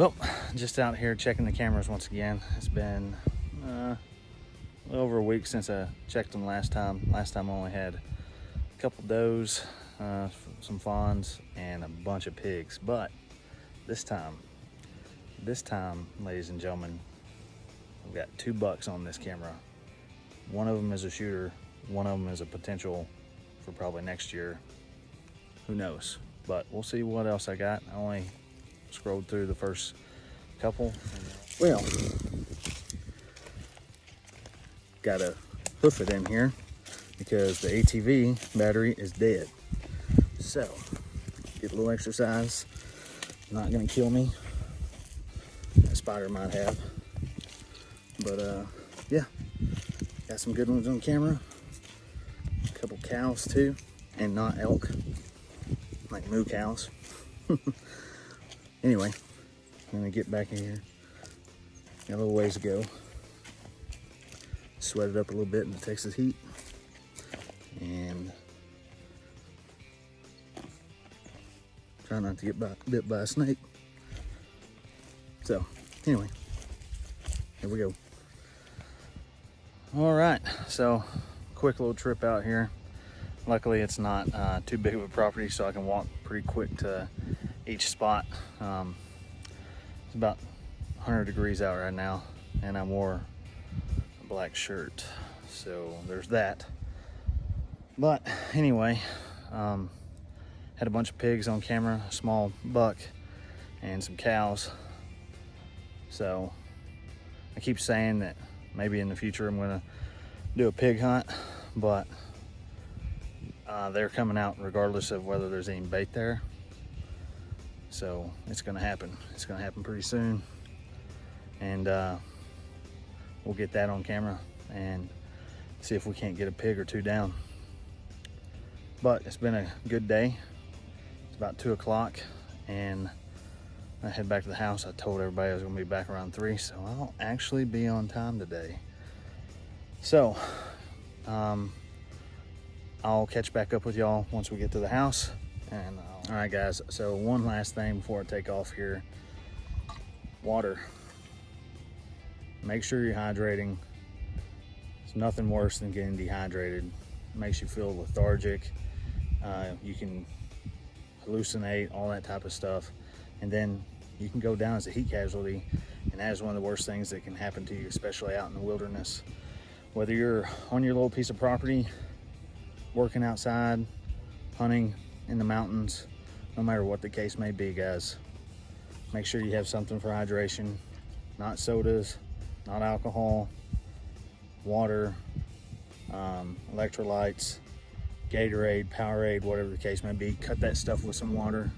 Well, just out here checking the cameras once again. It's been a little over a week since I checked them last time. Last time I only had a couple does, some fawns, and a bunch of pigs. But this time, ladies and gentlemen, I've got 2 bucks on this camera. One of them is a shooter. One of them is a potential for probably next year. Who knows? But we'll see what else I got. I only scrolled through the first couple. Well, gotta hoof it in here because the ATV battery is dead. So, get a little exercise. Not gonna kill me. A spider might have. But yeah, got some good ones on camera. A couple cows too, and not elk, like moo cows. Anyway, I'm gonna get back in here. Got a little ways to go. Sweat it up a little bit in the Texas heat. And try not to get bit by a snake. So, anyway, here we go. All right, so quick little trip out here. Luckily, it's not too big of a property, so I can walk pretty quick to each spot. It's about 100 degrees out right now, and I wore a black shirt, so there's that. But anyway, had a bunch of pigs on camera, a small buck, and some cows. So I keep saying that maybe in the future I'm gonna do a pig hunt, but they're coming out regardless of whether there's any bait there. So it's gonna happen. It's gonna happen pretty soon. And we'll get that on camera and see if we can't get a pig or 2 down. But it's been a good day. It's about 2 o'clock and I head back to the house. I told everybody I was gonna be back around 3, so I'll actually be on time today. So I'll catch back up with y'all once we get to the house. And all right, guys, so one last thing before I take off here. Water. Make sure you're hydrating. It's nothing worse than getting dehydrated. It makes you feel lethargic. You can hallucinate, all that type of stuff. And then you can go down as a heat casualty, and that is one of the worst things that can happen to you, especially out in the wilderness. Whether you're on your little piece of property, working outside, hunting in the mountains, no matter what the case may be, guys, make sure you have something for hydration. Not sodas, not alcohol, water, electrolytes, Gatorade, Powerade, whatever the case may be. Cut that stuff with some water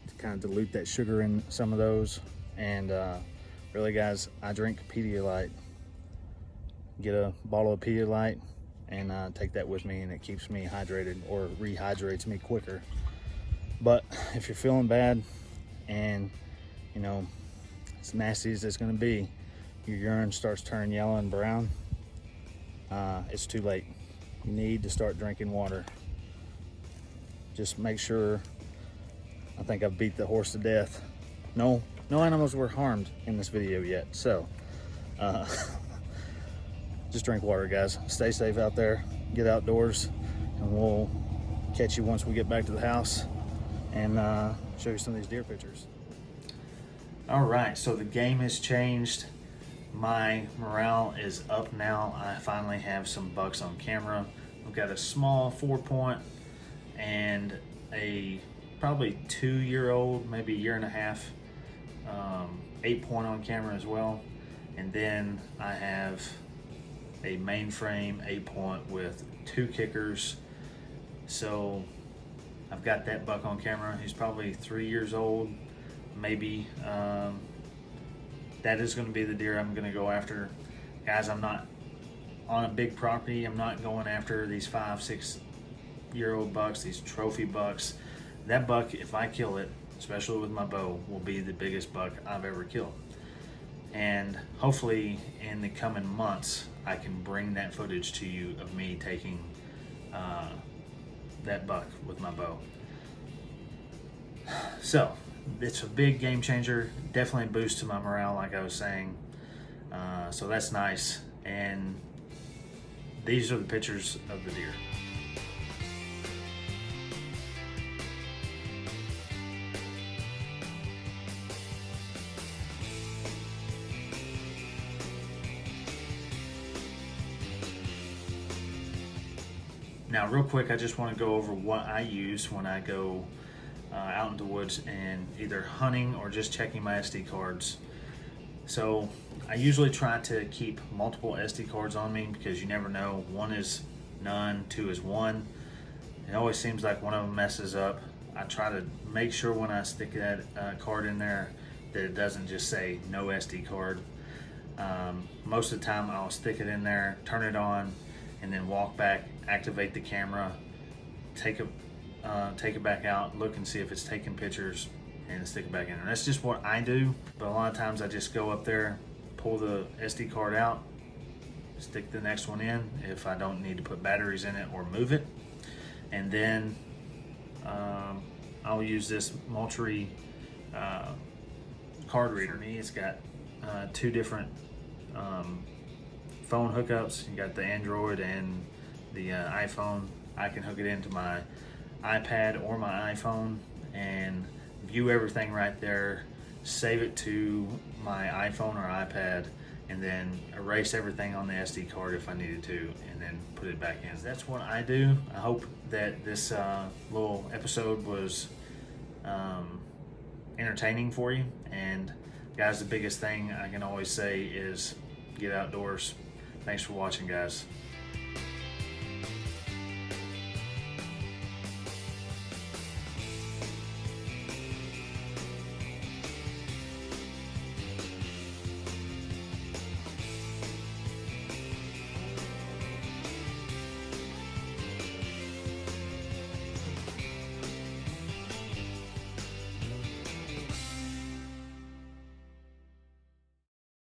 to kind of dilute that sugar in some of those. And really, guys, I drink Pedialyte. Get a bottle of Pedialyte and take that with me, and it keeps me hydrated, or rehydrates me quicker. But if you're feeling bad and you know, as nasty as it's gonna be, your urine starts turning yellow and brown, it's too late. You need to start drinking water. Just make sure, I think I've beat the horse to death. No animals were harmed in this video yet, so just drink water, guys. Stay safe out there, get outdoors, and we'll catch you once we get back to the house and show you some of these deer pictures. All right, so the game has changed. My morale is up now. I finally have some bucks on camera. I've got a small 4-point and a probably 2-year-old, maybe 1.5 years, 8-point on camera as well. And then I have a mainframe 8-point with 2 kickers. So I've got that buck on camera. He's probably 3 years old, maybe. That is going to be the deer I'm going to go after. Guys, I'm not on a big property. I'm not going after these 5-6-year-old bucks, these trophy bucks. That buck, if I kill it, especially with my bow, will be the biggest buck I've ever killed. And hopefully in the coming months, I can bring that footage to you of me taking that buck with my bow. So it's a big game changer. Definitely a boost to my morale, like I was saying. So that's nice. And these are the pictures of the deer. Now, real quick, I just want to go over what I use when I go out into the woods and either hunting or just checking my SD cards. So I usually try to keep multiple SD cards on me because you never know. One is none, two is one. It always seems like one of them messes up. I try to make sure when I stick that card in there that it doesn't just say no SD card. Most of the time I'll stick it in there, turn it on, and then walk back, activate the camera, take it back out, look and see if it's taking pictures, and stick it back in. And that's just what I do. But a lot of times I just go up there, pull the SD card out, stick the next one in if I don't need to put batteries in it or move it, and then I'll use this Moultrie card reader. For me, it's got two different phone hookups. You got the Android and the iPhone. I can hook it into my iPad or my iPhone and view everything right there, save it to my iPhone or iPad, and then erase everything on the SD card if I needed to, and then put it back in. That's what I do. I hope that this little episode was entertaining for you. And guys, the biggest thing I can always say is get outdoors. Thanks for watching, guys.